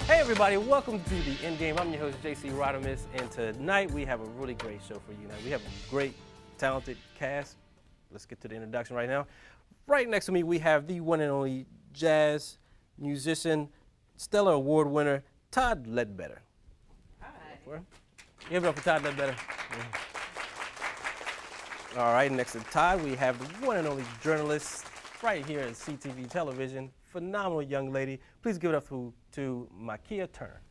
Hey everybody, welcome to the End Game. I'm your host, JC Rademas, and tonight we have a really great show for you. Now, we have a great, talented cast. Let's get to the introduction right now. Right next to me, we have the one and only jazz musician, Stellar Award winner, Todd Ledbetter. Hi. Give it up for Todd Ledbetter. All right, next to Todd, we have the one and only journalist right here at CTV Television, phenomenal young lady. Please give it up to Mikea Turner.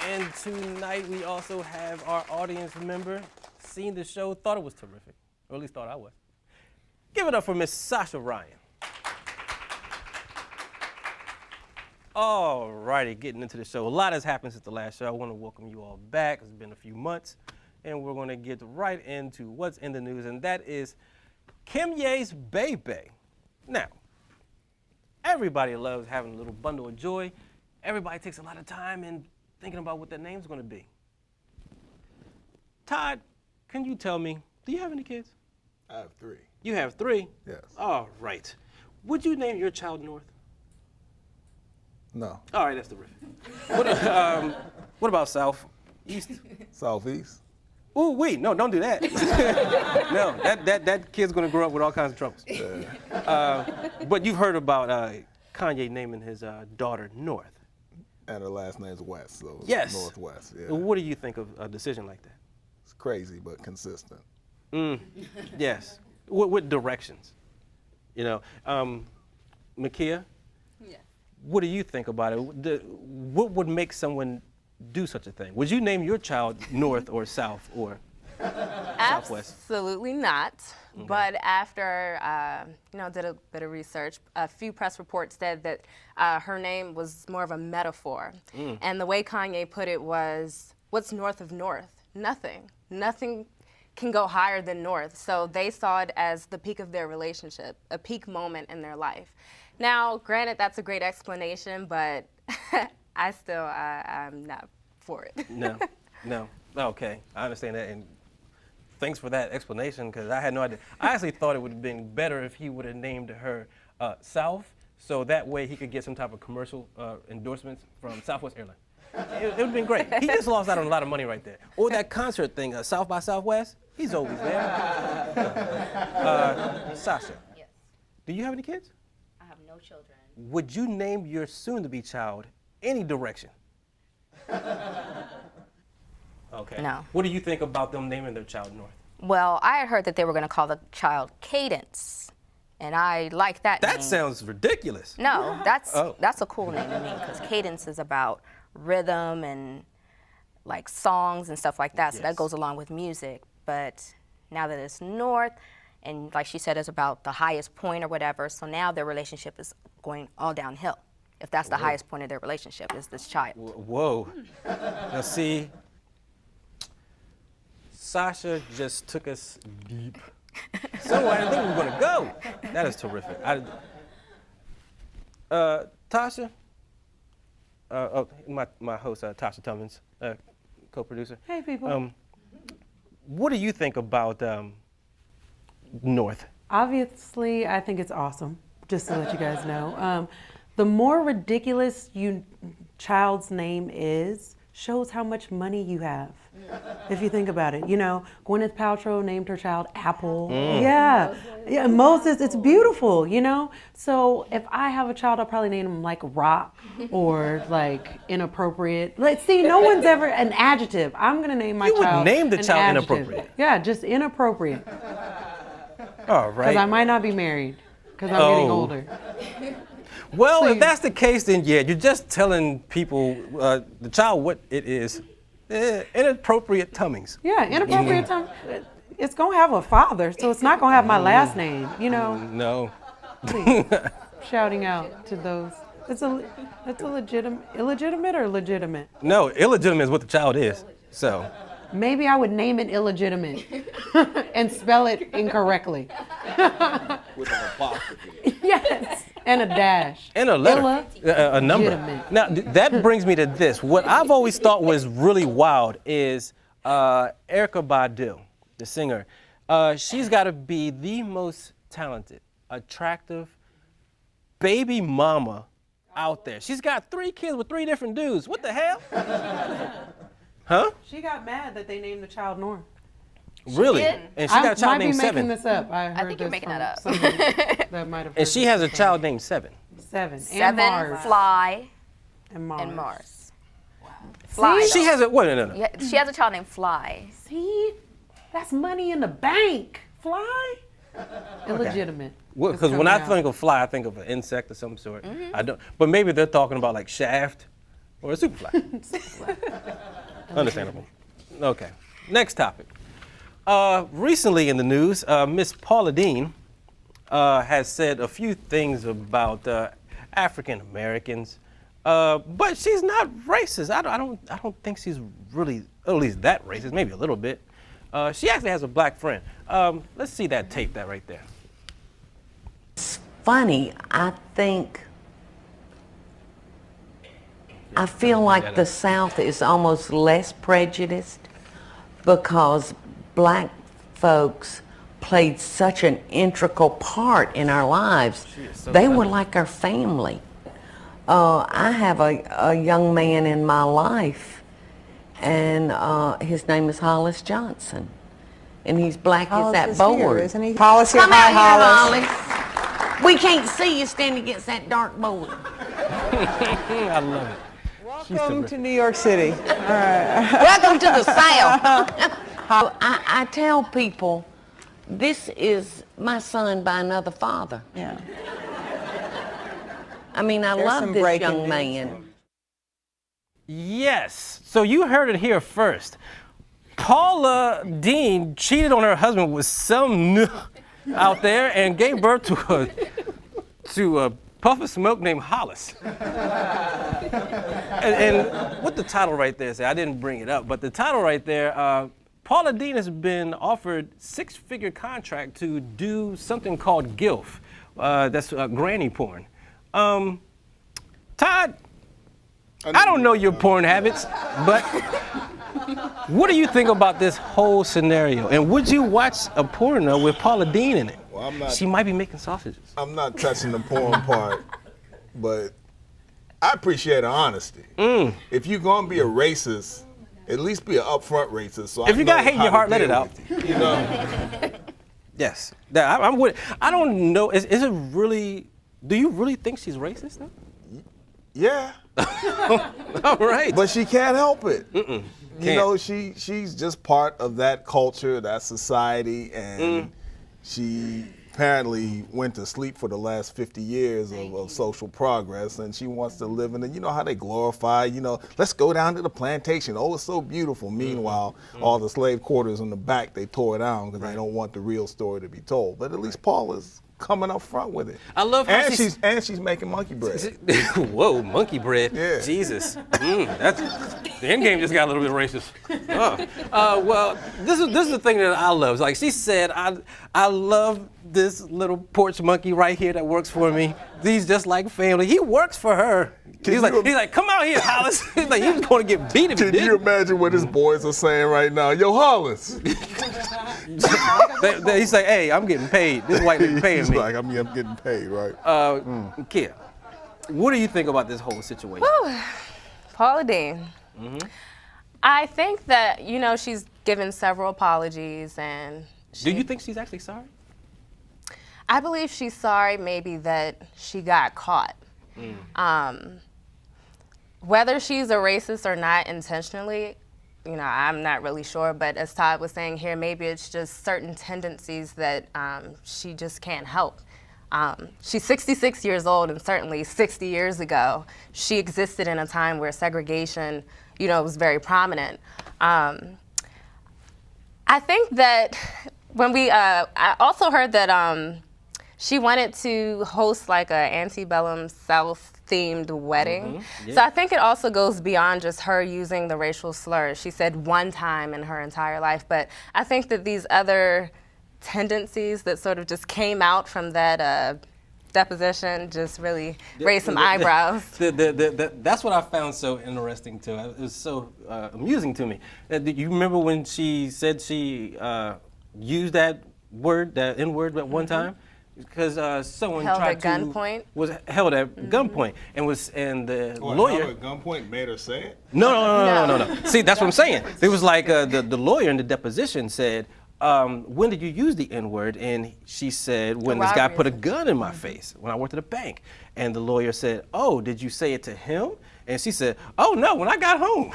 And tonight we also have our audience member, seen the show, thought it was terrific, or at least thought I was. Give it up for Miss Sasha Ryan. All righty, getting into the show. A lot has happened since the last show. I want to welcome you all back. It's been a few months, and we're going to get right into what's in the news, and that is Kanye's baby. Now, everybody loves having a little bundle of joy. Everybody takes a lot of time in thinking about what their name's going to be. Todd, can you tell me, do you have any kids? I have 3. You have 3? Yes. All right. Would you name your child North? No. All right, that's terrific. What about South? East? Southeast? Ooh, wait, no, don't do that. No, that kid's gonna grow up with all kinds of troubles. Yeah. But you've heard about Kanye naming his daughter North. And her last name's West, so Yes. Northwest. Yeah. What do you think of a decision like that? It's crazy, but consistent. Yes. What directions? You know, Mikea? Yeah. What do you think about it? What would make someone do such a thing? Would you name your child North or South or Southwest? Absolutely not. Okay. But after, did a bit of research, a few press reports said that her name was more of a metaphor. And the way Kanye put it was, what's north of North? Nothing. Nothing can go higher than North. So they saw it as the peak of their relationship, a peak moment in their life. Now, granted, that's a great explanation, but I'm not for it. No. Okay, I understand that, and thanks for that explanation, because I had no idea. I actually thought it would have been better if he would have named her South, so that way he could get some type of commercial endorsements from Southwest Airlines. It would have been great. He just lost out on a lot of money right there. Or that concert thing, South by Southwest, he's always there. Sasha, Yes. do you have any kids? I have no children. Would you name your soon-to-be child any direction? Okay. No. What do you think about them naming their child North? Well, I had heard that they were going to call the child Cadence, and I like that name. That sounds ridiculous. No, that's Oh. a cool name to me, because Cadence is about rhythm and like songs and stuff like that, so Yes. that goes along with music. But now that it's North, and like she said, it's about the highest point or whatever, so now their relationship is going all downhill. If that's the highest point of their relationship, is this child. Whoa. Now see, Sasha just took us deep. Somewhere I didn't think we were gonna go. That is terrific. Tasha, my host, Tashya Tummings, co-producer. Hey, people. What do you think about North? Obviously, I think it's awesome, just to let you guys know. The more ridiculous your child's name is, shows how much money you have. If you think about it, you know, Gwyneth Paltrow named her child Apple. Yeah, Moses. It's beautiful, you know. So if I have a child, I'll probably name him like Rock or like Inappropriate. Let's see, no one's ever an adjective. I'm gonna name my child. You would name the an child adjective. Inappropriate. Yeah, just Inappropriate. All right. Because I might not be married, because I'm getting older. Well, Please. if that's the case, then yeah, you're just telling people, the child, what it is. Inappropriate Tummings. Yeah, inappropriate time. It's gonna have a father, so it's not gonna have my last name. You know, No. please, shouting out to those. It's a illegitimate or legitimate. No, illegitimate is what the child is. So. Maybe I would name it illegitimate and spell it incorrectly. With an apostrophe. Yes. And a dash. And a letter, a number. Legitimate. Now, that brings me to this. What I've always thought was really wild is Erykah Badu, the singer. She's got to be the most talented, attractive baby mama out there. She's got 3 kids with 3 different dudes. What the hell? Huh? She got mad that they named the child Norm. Really? did? And she got a child named might be Seven. making this up. I heard think you're this making from that up. somebody that might have And heard she this has a before. child named Seven. 7. Seven, And Mars. Fly, And Mars. and Mars. Fly. She has a, wait, no. Yeah, she has a child named Fly. See? That's money in the bank. Fly? Illegitimate. Because when I think of fly, I think of an insect of some sort. I don't, but maybe they're talking about like Shaft or a superfly. Understandable. Okay. Next topic. Recently in the news, Miss Paula Deen has said a few things about African Americans, but she's not racist. I don't think she's really, at least that racist. Maybe a little bit. She actually has a black friend. Let's see that tape, that right there. Funny, I feel like the South is almost less prejudiced because black folks played such an integral part in our lives. They were like our family. I have a young man in my life, and his name is Hollis Johnson, and he's black as that board. Isn't he? Hollis here. Come Hi, out here, Hollis. Hollis. We can't see you standing against that dark board. I love it. Welcome to New York City. Welcome to the South. I tell people, this is my son by another father. Yeah. I mean, I There's love some this breaking young news. man. Yes. So you heard it here first. Paula Deen cheated on her husband with some out there and gave birth to a puff of smoke named Hollis. and what the title right there say? I didn't bring it up, but the title right there, Paula Deen has been offered 6-figure contract to do something called GILF. That's granny porn. Todd, I don't know your porn habits, but what do you think about this whole scenario? And would you watch a porno with Paula Deen in it? Well, I'm not. She might be making sausages. I'm not touching the porn part, but I appreciate her honesty. If you're gonna be a racist, at least be an upfront racist. So If you got hate in your heart, let it out. You know. Yes, I'm with. I don't know. Is it really? Do you really think she's racist though? Yeah. All right. But she can't help it. You Can't. know, she's just part of that culture, that society, and she apparently went to sleep for the last 50 years of social progress, and she wants to live in it. You know how they glorify, let's go down to the plantation. Oh, it's so beautiful. Meanwhile, all the slave quarters in the back, they tore down because they don't want the real story to be told. But at least Paula's coming up front with it. I love how and she's making monkey bread. Whoa, monkey bread. Yeah. Jesus. That's the end game just got a little bit racist. Well, this is the thing that I love. It's like she said, I love this little porch monkey right here that works for me. He's just like family. He works for her. He's like, come out here, Hollis. He's like, he's going to get beat if he Can didn't. you imagine what his boys are saying right now? Yo, Hollis. He's like, hey, I'm getting paid. This white nigga paying He's me. like, I'm getting paid, right? Kia, what do you think about this whole situation? Paula Deen. I think that, she's given several apologies, and Do you think she's actually sorry? I believe she's sorry maybe that she got caught. Whether she's a racist or not intentionally, I'm not really sure, but as Todd was saying here, maybe it's just certain tendencies that she just can't help. She's 66 years old, and certainly 60 years ago, she existed in a time where segregation, was very prominent. I think that when I also heard that she wanted to host like an antebellum South-themed wedding. Yeah. So I think it also goes beyond just her using the racial slur. She said one time in her entire life, but I think that these other tendencies that sort of just came out from that deposition just really raised some eyebrows. That's what I found so interesting too. It was so amusing to me. Do you remember when she said she used that word, that N-word at one time? Because someone Held tried at gunpoint? Was held at gunpoint and the lawyer Held at gunpoint made her say it? No. See, that's what I'm saying. It was like the lawyer in the deposition said, when did you use the N-word? And she said, when this guy put a gun in my face when I worked at a bank. And the lawyer said, oh, did you say it to him? And she said, oh no, when I got home.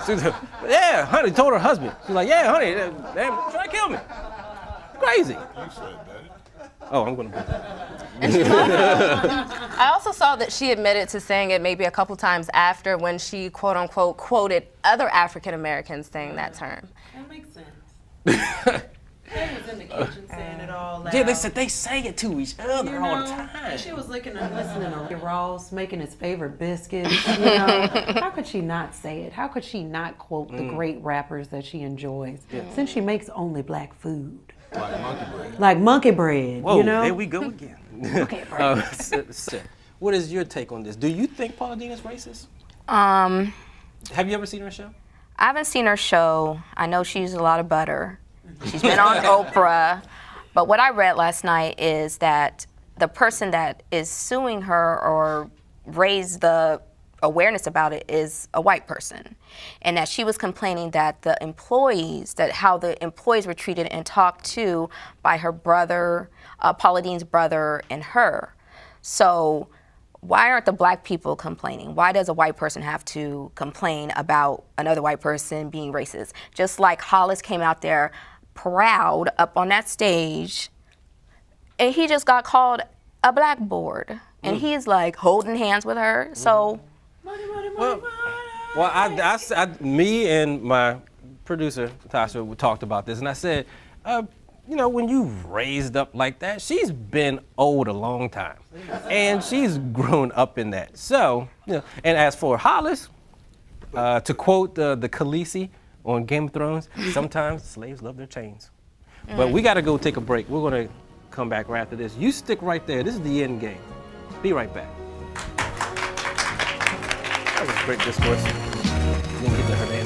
She said, yeah, honey, told her husband. She's like, yeah, honey, they're trying to kill me. Crazy. You said that. Oh, I'm gonna put that. I also saw that she admitted to saying it maybe a couple times after when she quote unquote quoted other African Americans saying that term. That makes sense. They was in the kitchen saying it all loud. Yeah, they said they say it to each other all the time. And she was looking and listening to Ross making his favorite biscuits. You know, how could she not say it? How could she not quote the great rappers that she enjoys? Since she makes only black food. Like monkey bread. Like monkey bread, Whoa, you know? there we go again. Monkey bread. What is your take on this? Do you think Paula Deen is racist? Have you ever seen her show? I haven't seen her show. I know she uses a lot of butter. She's been on Oprah. But what I read last night is that the person that is suing her or raised the awareness about it is a white person. And that she was complaining that the employees, that how the employees were treated and talked to by her brother, Paula Deen's brother, and her. So why aren't the black people complaining? Why does a white person have to complain about another white person being racist? Just like Hollis came out there proud up on that stage, and he just got called a blackboard, and he's like holding hands with her. So, Me and my producer Tashya, we talked about this, and I said, you know, when you raised up like that, she's been old a long time, and she's grown up in that. So, you know, and as for Hollis, to quote the Khaleesi on Game of Thrones, sometimes slaves love their chains. But we gotta go take a break. We're gonna come back right after this. You stick right there. This is the end game. Be right back. That was a great discourse. We didn't get to her name.